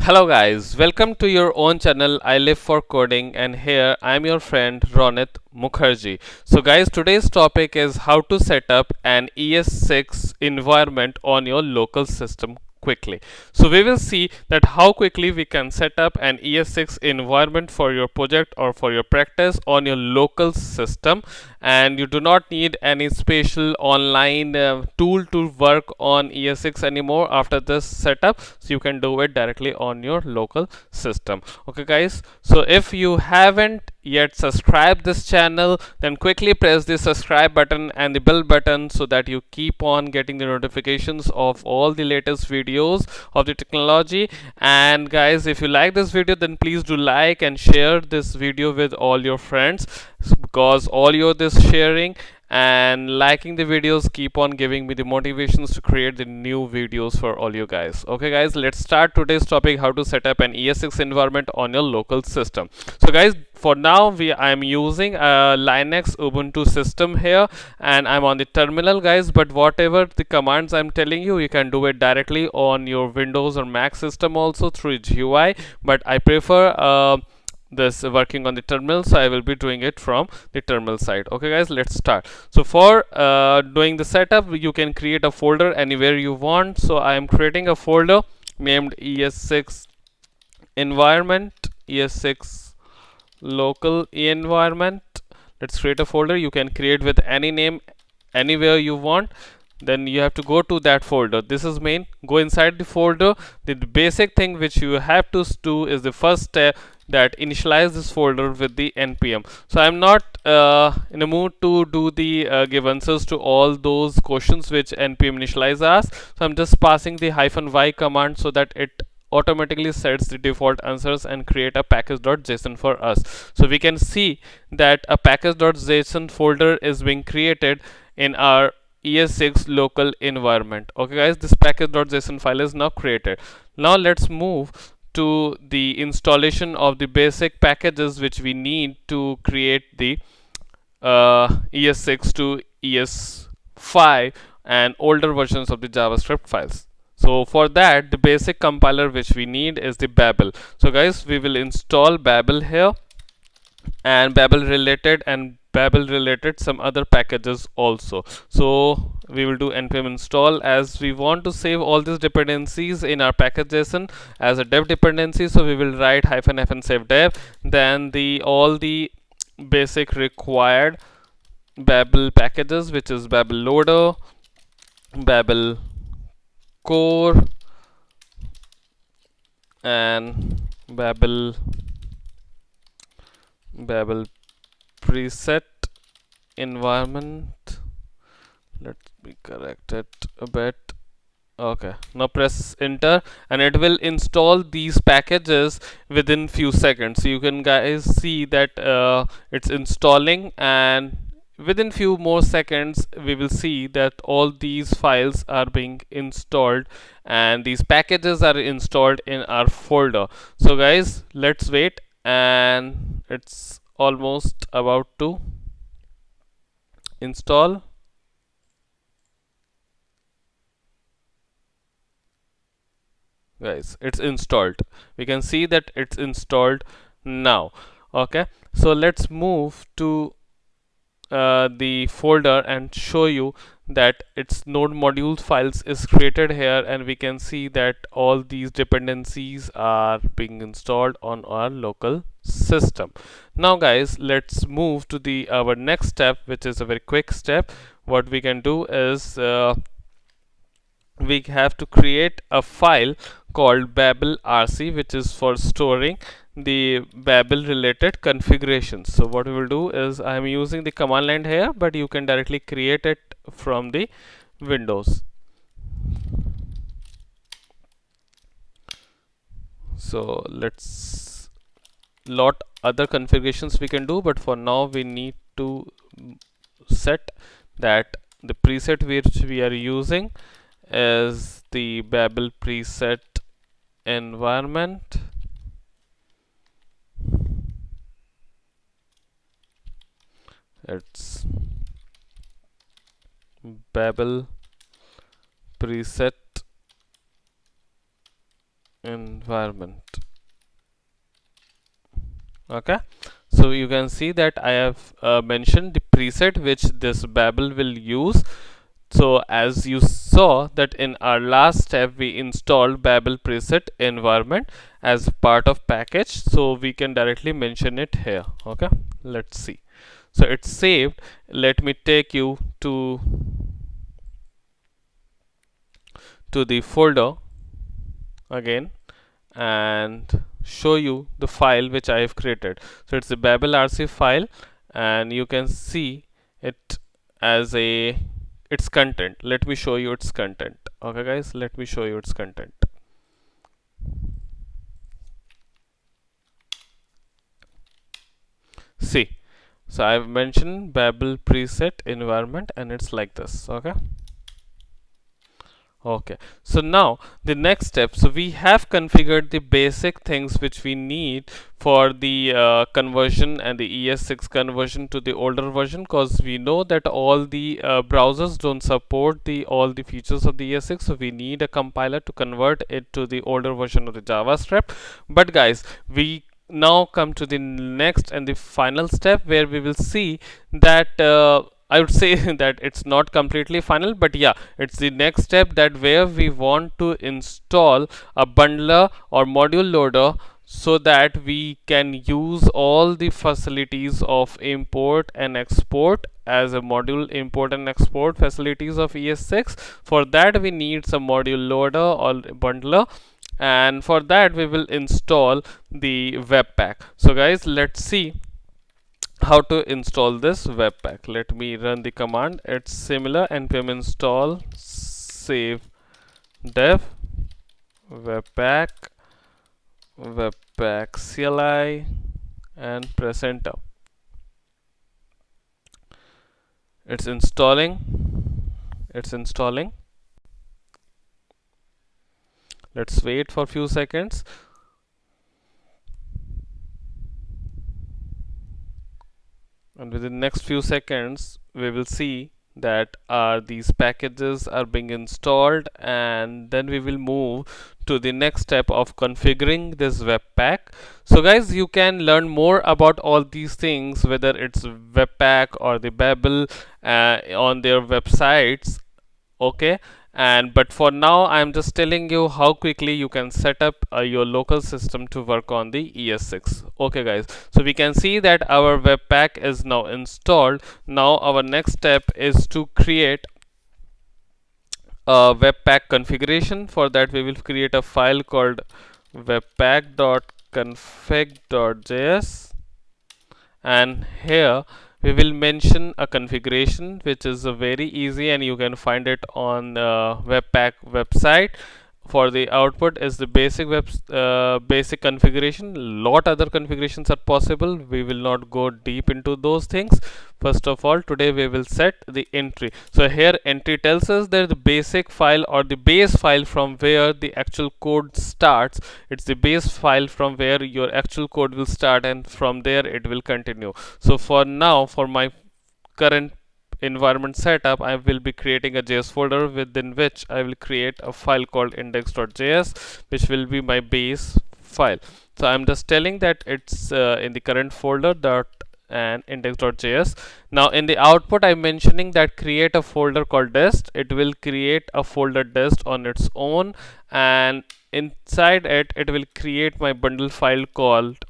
Hello guys, welcome to your own channel I Live for Coding, and here I am your friend Ronit Mukherjee. So guys, today's topic is how to set up an ES6 environment on your local system quickly. So we will see that how quickly we can set up an ES6 environment for your project or for your practice on your local system, and you do not need any special online tool to work on ES6 anymore after this setup. So you can do it directly on your local system. Okay guys, so if you haven't yet subscribed this channel, then quickly press the subscribe button and the bell button so that you keep on getting the notifications of all the latest videos of the technology. And guys, if you like this video, then please do like and share this video with all your friends, because all your this sharing and liking the videos keep on giving me the motivations to create the new videos for all you guys. Okay guys, let's start today's topic, how to set up an ES6 environment on your local system. So guys, for now I am using a Linux Ubuntu system here, and I'm on the terminal guys, but whatever the commands I'm telling you, you can do it directly on your Windows or Mac system also through GUI, but I prefer this working on the terminal, so I will be doing it from the terminal side. Okay guys, let's start. So for doing the setup, you can create a folder anywhere you want. So I am creating a folder named ES6 Environment, ES6 Local Environment. Let's create a folder. You can create with any name anywhere you want. Then you have to go to that folder. This is main. Go inside the folder. The basic thing which you have to do is the first step, that initialize this folder with the npm. So I'm not in a mood to do the give answers to all those questions which npm initialize asks. So I'm just passing the -y command so that it automatically sets the default answers and create a package.json for us. So we can see that a package.json folder is being created in our ES6 local environment. Okay guys, this package.json file is now created. Now let's move to the installation of the basic packages which we need to create the ES6 to ES5 and older versions of the JavaScript files. So for that, the basic compiler which we need is the Babel. So guys, we will install Babel here, and Babel related some other packages also. So we will do npm install, as we want to save all these dependencies in our package.json as a dev dependency. So we will write -f and save dev, then all the basic required Babel packages, which is Babel loader, Babel core, and Babel preset environment. Let me correct it a bit. Okay, now press enter and it will install these packages within few seconds. So you can guys see that it's installing, and within few more seconds we will see that all these files are being installed and these packages are installed in our folder. So guys, let's wait, and it's almost about to install. Guys, it's installed. We can see that it's installed now. Okay, so let's move to the folder and show you that its node module files is created here, and we can see that all these dependencies are being installed on our local system. Now guys, let's move to the our next step, which is a very quick step. What we can do is we have to create a file called Babel Rc, which is for storing the Babel related configurations. So what we will do is, I am using the command line here, but you can directly create it from the Windows. So let's lot other configurations we can do, but for now we need to set that the preset which we are using is the Babel preset environment. It's Babel preset environment. Okay, so you can see that I have mentioned the preset which this Babel will use. So as you saw that in our last step we installed Babel preset environment as part of package, so we can directly mention it here. Okay, let's see. So it's saved. Let me take you to the folder again and show you the file which I have created. So it's a Babel Rc file, and you can see it as its content. Let me show you its content. Okay guys, let me show you its content. See, so I've mentioned Babel preset environment and it's like this. Okay, so now the next step. So we have configured the basic things which we need for the conversion and the ES6 conversion to the older version, because we know that all the browsers don't support all the features of the ES6, so we need a compiler to convert it to the older version of the JavaScript. But guys, we now come to the next and the final step where we will see that I would say that it's not completely final, but yeah, it's the next step, that where we want to install a bundler or module loader so that we can use all the facilities of import and export as a module import and export facilities of ES6. For that we need some module loader or bundler, and for that we will install the Webpack. So guys, let's see how to install this Webpack. Let me run the command. It's similar: npm install save dev Webpack CLI and press enter. It's installing. Let's wait for a few seconds. And within the next few seconds we will see that these packages are being installed, and then we will move to the next step of configuring this Webpack. So guys, you can learn more about all these things, whether it's Webpack or the Babel, on their websites. Okay, and but for now I'm just telling you how quickly you can set up your local system to work on the ES6. Okay guys, so we can see that our Webpack is now installed. Now our next step is to create a Webpack configuration. For that we will create a file called webpack.config.js, and here we will mention a configuration which is very easy, and you can find it on Webpack website. For the output is the basic configuration. Lot other configurations are possible. We will not go deep into those things. First of all, today we will set the entry. So here entry tells us that the basic file or the base file from where the actual code starts. It's the base file from where your actual code will start, and from there it will continue. So for now, for my current environment setup, I will be creating a JS folder within which I will create a file called index.js, which will be my base file. So I'm just telling that it's in the current folder and index.js. Now in the output I'm mentioning that create a folder called dest. It will create a folder dest on its own, and inside it will create my bundle file called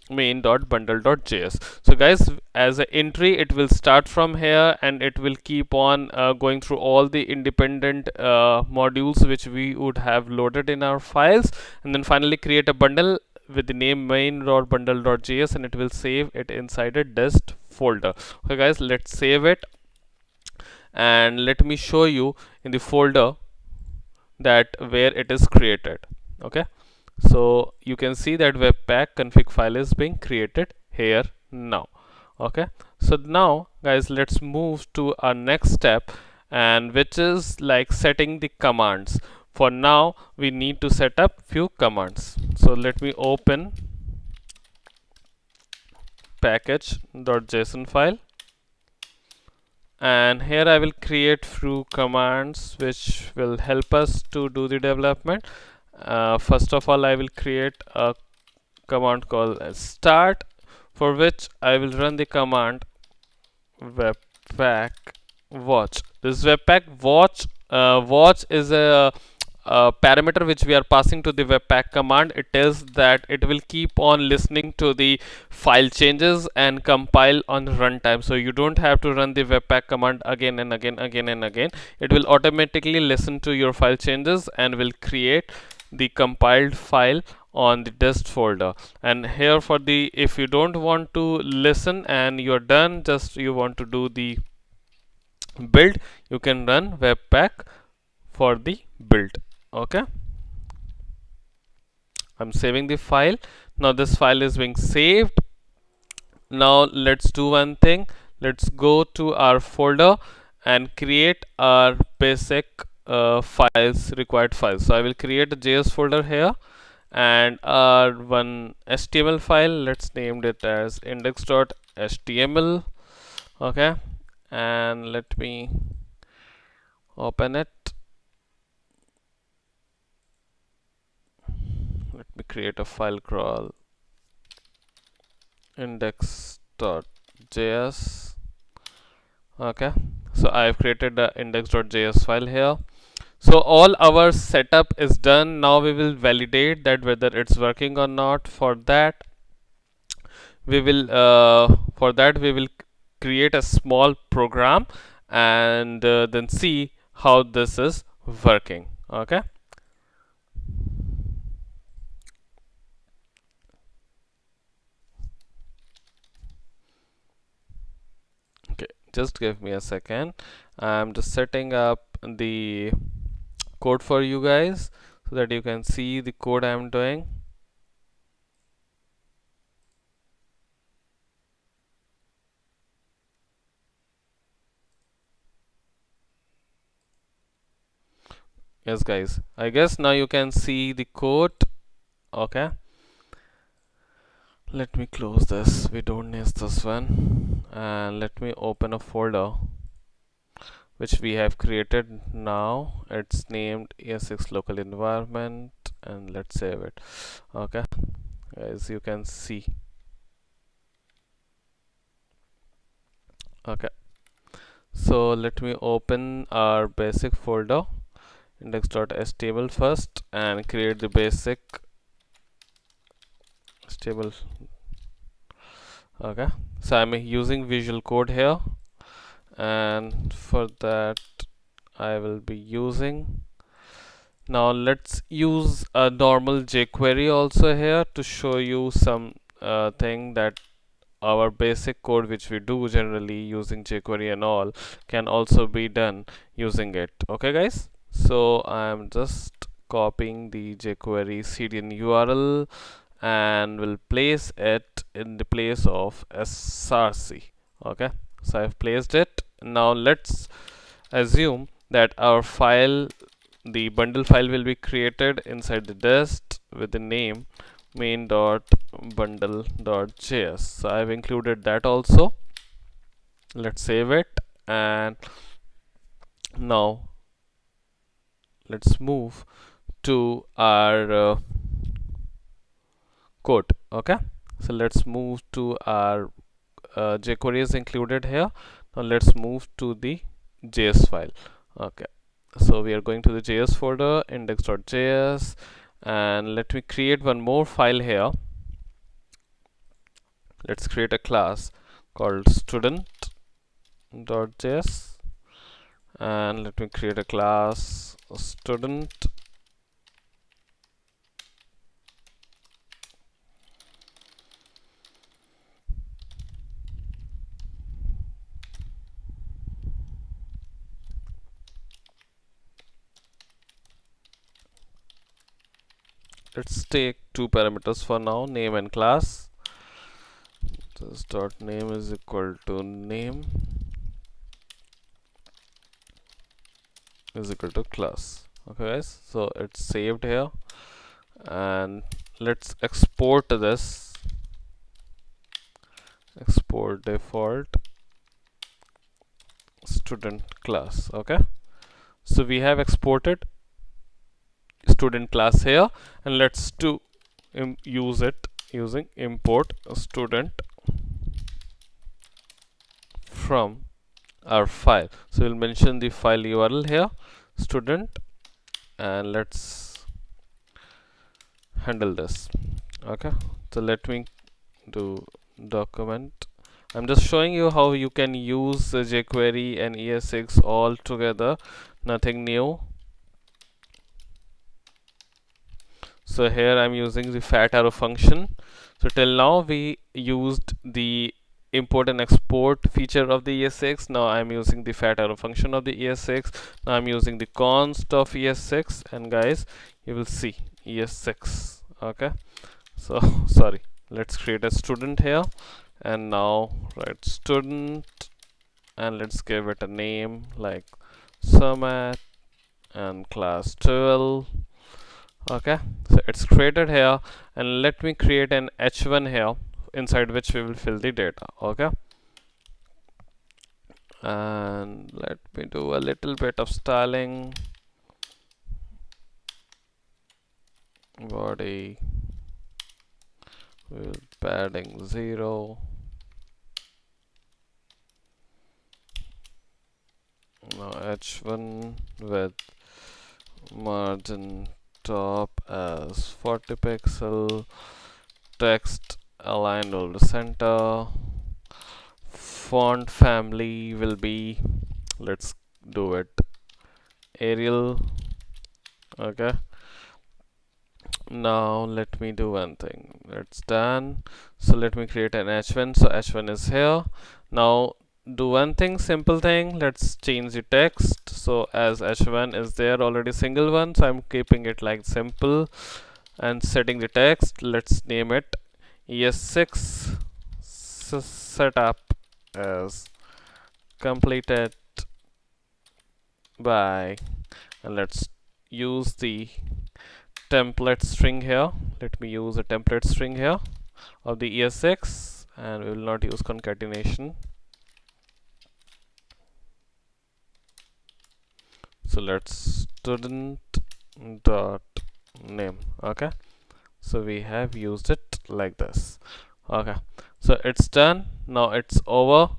main.bundle.js. So guys, as an entry it will start from here, and it will keep on going through all the independent modules which we would have loaded in our files, and then finally create a bundle with the name main.bundle.js, and it will save it inside a dest folder. Okay guys, let's save it, and let me show you in the folder that where it is created. Okay, so you can see that Webpack config file is being created here now. Okay, so now guys, let's move to our next step, and which is like setting the commands. For now we need to set up few commands. So let me open package.json file, and here I will create few commands which will help us to do the development. First of all, I will create a command called start, for which I will run the command webpack watch. This webpack watch is a parameter which we are passing to the webpack command. It tells that it will keep on listening to the file changes and compile on runtime. So you don't have to run the webpack command again and again. It will automatically listen to your file changes and will create the compiled file on the dist folder. And here, for the if you don't want to listen and you're done, just you want to do the build, you can run webpack for the build. Okay, I'm saving the file. Now this file is being saved. Now let's do one thing. Let's go to our folder and create our basic files, required files. So I will create a JS folder here, and our one HTML file, let's name it as index.html. Okay, and let me open it. Let me create a file called index.js. Okay, so I have created the index.js file here. So all our setup is done. Now we will validate that whether it's working or not. For that we will create a small program and then see how this is working. Okay, just give me a second. I'm just setting up the code for you guys so that you can see the code I'm doing. Yes guys, I guess now you can see the code. Okay, let me close this, we don't need this one, and let me open a folder which we have created. Now it's named ES6 local environment, and let's save it. Okay, as you can see. Okay, so let me open our basic folder index.html first and create the basic stable. Okay, so I'm using Visual Code here, and for that I will be using, now let's use a normal jQuery also here to show you some thing that our basic code which we do generally using jQuery and all can also be done using it. Okay guys, so I'm just copying the jQuery CDN URL and will place it in the place of src. Okay, so I've placed it. Now let's assume that our file, the bundle file, will be created inside the dist with the name main.bundle.js. so I've included that also. Let's save it, and now let's move to our code. Okay, so let's move to our jQuery is included here. Now let's move to the JS file. Okay, so we are going to the JS folder index.js, and let me create one more file here. Let's create a class called student.js, and let me create a class student. Let's take two parameters for now, name and class. This dot name is equal to name is equal to class. Okay guys, so it's saved here, and let's export this. Export default student class. Okay, so we have exported. student class here, and let's do use it using import student from our file. So we'll mention the file URL here, student, and let's handle this. Okay, so let me do document. I'm just showing you how you can use jQuery and ES6 all together, nothing new. So here I'm using the fat arrow function. So till now we used the import and export feature of the ES6. Now I'm using the fat arrow function of the ES6. Now I'm using the const of ES6, and guys, you will see ES6. Okay, so sorry, let's create a student here, and now write student, and let's give it a name like Sumat and class 12. Okay, so it's created here, and let me create an h1 here inside which we will fill the data. Okay, and let me do a little bit of styling. Body with padding 0. Now h1 with margin top as 40 pixel, text aligned over the center, font family will be, let's do it, Arial. Okay, now let me do one thing. It's done. So let me create an h1. So h1 is here. Now do one thing, simple thing, let's change the text. So as h1 is there already single one, so I'm keeping it like simple, and setting the text, let's name it ES6 setup as completed by, and let's use the template string here. Let me use a template string here of the ES6, and we will not use concatenation. So let's student dot name. Okay, so we have used it like this. Okay, so it's done. Now it's over,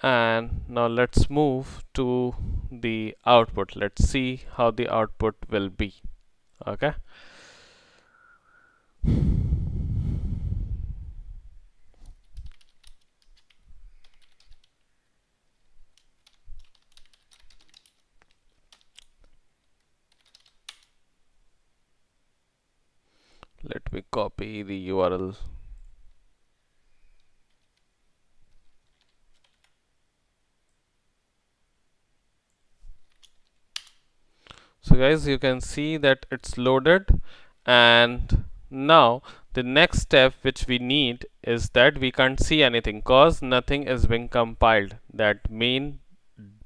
and now let's move to the output. Let's see how the output will be. Okay, let me copy the URL. So guys, you can see that it's loaded, and now the next step which we need is that we can't see anything cause nothing is being compiled. That main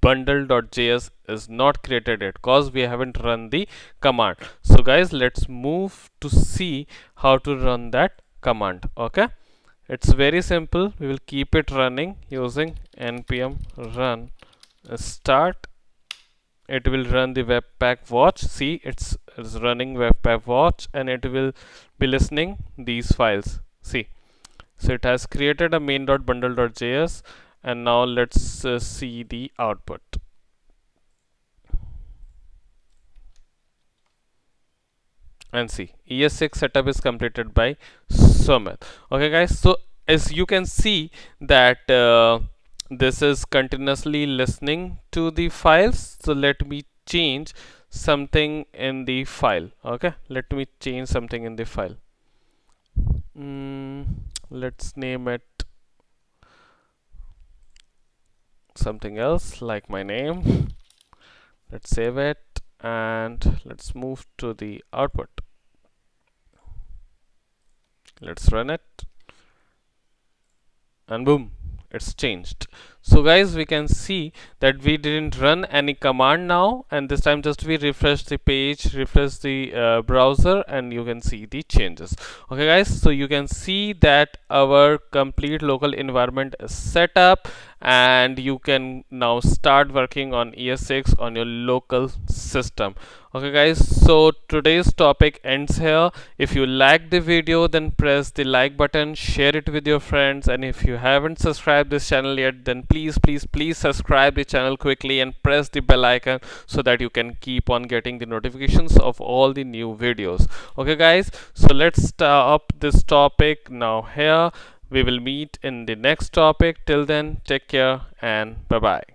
bundle.js is not created yet cause we haven't run the command. So guys, let's move to see how to run that command. Okay, it's very simple. We will keep it running using npm run start. It will run the webpack watch. See, it's running webpack watch, and it will be listening these files. See, so it has created a main.bundle.js, and now let's see the output. And see, ES6 setup is completed by Sumit. Okay guys, so as you can see that this is continuously listening to the files. So let me change something in the file. Okay, let me change something in the file. Let's name it something else like my name. Let's save it, and let's move to the output. Let's run it, and boom, it's changed. So guys, we can see that we didn't run any command now, and this time just we refresh the page, refresh the browser, and you can see the changes. Okay guys, so you can see that our complete local environment is set up, and you can now start working on ES6 on your local system. Okay guys, so today's topic ends here. If you like the video, then press the like button, share it with your friends, and if you haven't subscribed this channel yet, then please subscribe the channel quickly and press the bell icon so that you can keep on getting the notifications of all the new videos. Okay guys, so let's stop this topic now here. We will meet in the next topic. Till then, take care and bye bye.